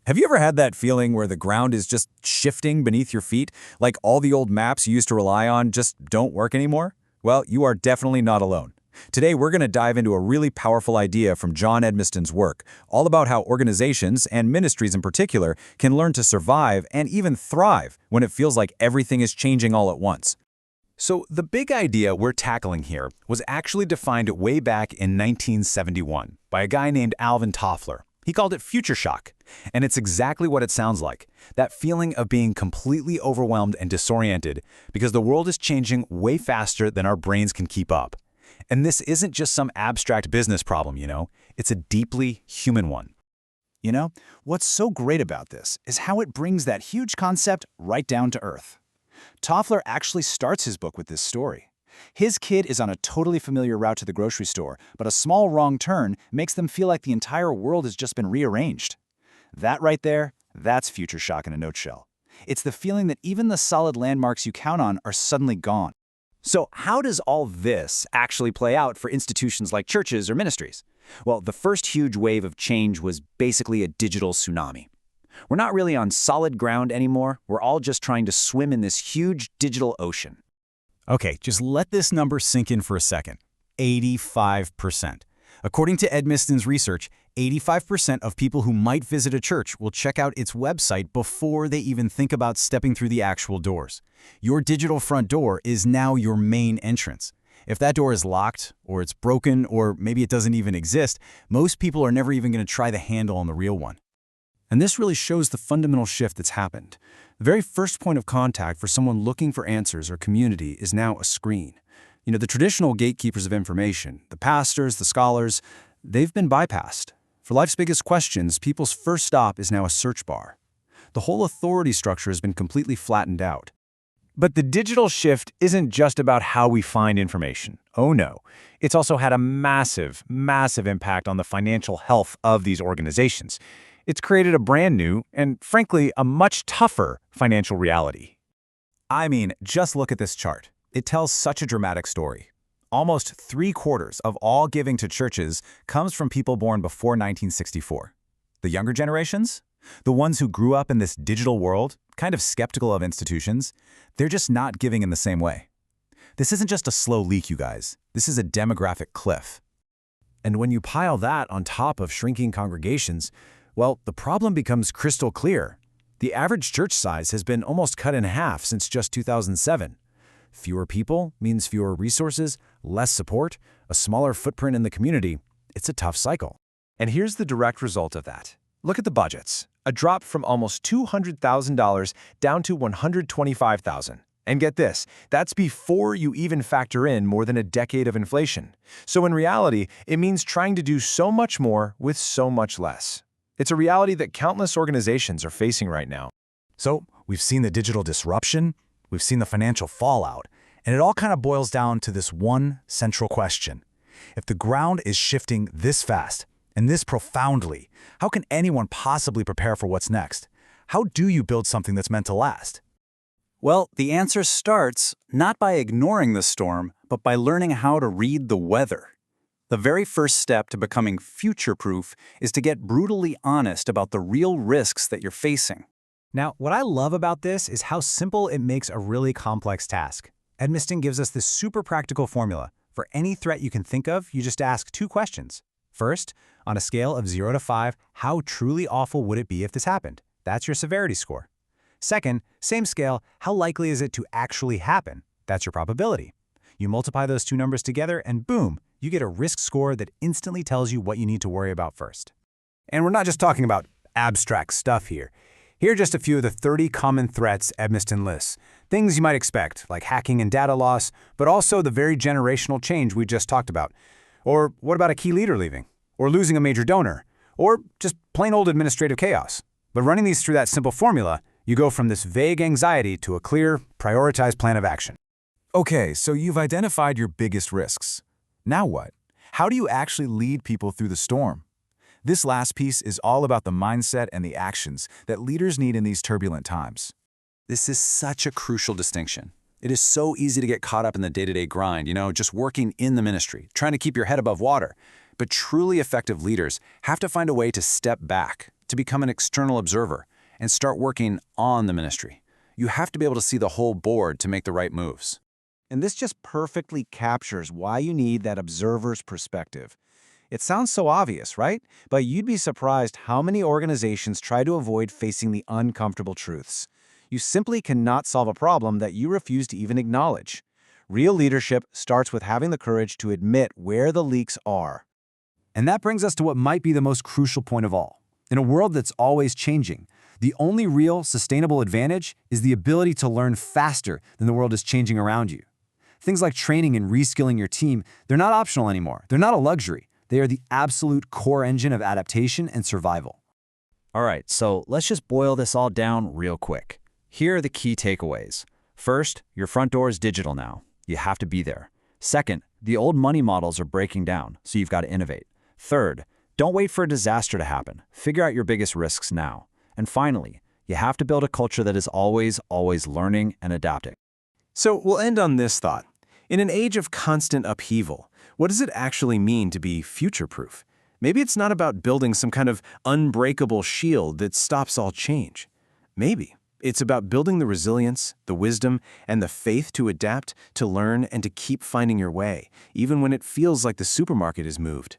Have you ever had that feeling where the ground is just shifting beneath your feet, like all the old maps you used to rely on just don't work anymore? Well, you are definitely not alone. Today, we're going to dive into a really powerful idea from John Edmiston's work, all about how organizations, and ministries in particular, can learn to survive and even thrive when it feels like everything is changing all at once. So the big idea we're tackling here was actually defined way back in 1971 by a guy named Alvin Toffler. He called it future shock, and it's exactly what it sounds like, that feeling of being completely overwhelmed and disoriented because the world is changing way faster than our brains can keep up. And this isn't just some abstract business problem, it's a deeply human one. What's so great about this is how it brings that huge concept right down to earth. Toffler actually starts his book with this story. His kid is on a totally familiar route to the grocery store, but a small wrong turn makes them feel like the entire world has just been rearranged. That right there, that's future shock in a nutshell. It's the feeling that even the solid landmarks you count on are suddenly gone. So how does all this actually play out for institutions like churches or ministries? Well, the first huge wave of change was basically a digital tsunami. We're not really on solid ground anymore. We're all just trying to swim in this huge digital ocean. Okay, just let this number sink in for a second. 85%. According to Edmiston's research, 85% of people who might visit a church will check out its website before they even think about stepping through the actual doors. Your digital front door is now your main entrance. If that door is locked, or it's broken, or maybe it doesn't even exist, most people are never even going to try the handle on the real one. And this really shows the fundamental shift that's happened. The very first point of contact for someone looking for answers or community is now a screen. The traditional gatekeepers of information, the pastors, the scholars, they've been bypassed. For life's biggest questions, people's first stop is now a search bar. The whole authority structure has been completely flattened out. But the digital shift isn't just about how we find information. Oh no, it's also had a massive, massive impact on the financial health of these organizations. It's created a brand new and, frankly, a much tougher financial reality. I mean, just look at this chart. It tells such a dramatic story. Almost 3/4 of all giving to churches comes from people born before 1964. The younger generations? The ones who grew up in this digital world, kind of skeptical of institutions, they're just not giving in the same way. This isn't just a slow leak, you guys. This is a demographic cliff. And when you pile that on top of shrinking congregations, well, the problem becomes crystal clear. The average church size has been almost cut in half since just 2007. Fewer people means fewer resources, less support, a smaller footprint in the community. It's a tough cycle. And here's the direct result of that. Look at the budgets. A drop from almost $200,000 down to $125,000. And get this, that's before you even factor in more than a decade of inflation. So in reality, it means trying to do so much more with so much less. It's a reality that countless organizations are facing right now. So we've seen the digital disruption, we've seen the financial fallout, and it all kind of boils down to this one central question. If the ground is shifting this fast and this profoundly, how can anyone possibly prepare for what's next? How do you build something that's meant to last? Well, the answer starts not by ignoring the storm, but by learning how to read the weather. The very first step to becoming future-proof is to get brutally honest about the real risks that you're facing. Now, what I love about this is how simple it makes a really complex task. Edmiston gives us this super practical formula. For any threat you can think of, you just ask 2 questions. First, on a scale of 0 to 5, how truly awful would it be if this happened? That's your severity score. Second, same scale, how likely is it to actually happen? That's your probability. You multiply those 2 numbers together and boom, you get a risk score that instantly tells you what you need to worry about first. And we're not just talking about abstract stuff here. Here are just a few of the 30 common threats Edmiston lists. Things you might expect, like hacking and data loss, but also the very generational change we just talked about. Or what about a key leader leaving? Or losing a major donor? Or just plain old administrative chaos? But running these through that simple formula, you go from this vague anxiety to a clear, prioritized plan of action. Okay, so you've identified your biggest risks. Now what? How do you actually lead people through the storm? This last piece is all about the mindset and the actions that leaders need in these turbulent times. This is such a crucial distinction. It is so easy to get caught up in the day-to-day grind, just working in the ministry, trying to keep your head above water. But truly effective leaders have to find a way to step back, to become an external observer and start working on the ministry. You have to be able to see the whole board to make the right moves. And this just perfectly captures why you need that observer's perspective. It sounds so obvious, right? But you'd be surprised how many organizations try to avoid facing the uncomfortable truths. You simply cannot solve a problem that you refuse to even acknowledge. Real leadership starts with having the courage to admit where the leaks are. And that brings us to what might be the most crucial point of all. In a world that's always changing, the only real sustainable advantage is the ability to learn faster than the world is changing around you. Things like training and reskilling your team, they're not optional anymore. They're not a luxury. They are the absolute core engine of adaptation and survival. All right, so let's just boil this all down real quick. Here are the key takeaways. First, your front door is digital now. You have to be there. Second, the old money models are breaking down, so you've got to innovate. Third, don't wait for a disaster to happen. Figure out your biggest risks now. And finally, you have to build a culture that is always learning and adapting. So we'll end on this thought. In an age of constant upheaval, what does it actually mean to be future-proof? Maybe it's not about building some kind of unbreakable shield that stops all change. Maybe it's about building the resilience, the wisdom, and the faith to adapt, to learn, and to keep finding your way, even when it feels like the supermarket is moved.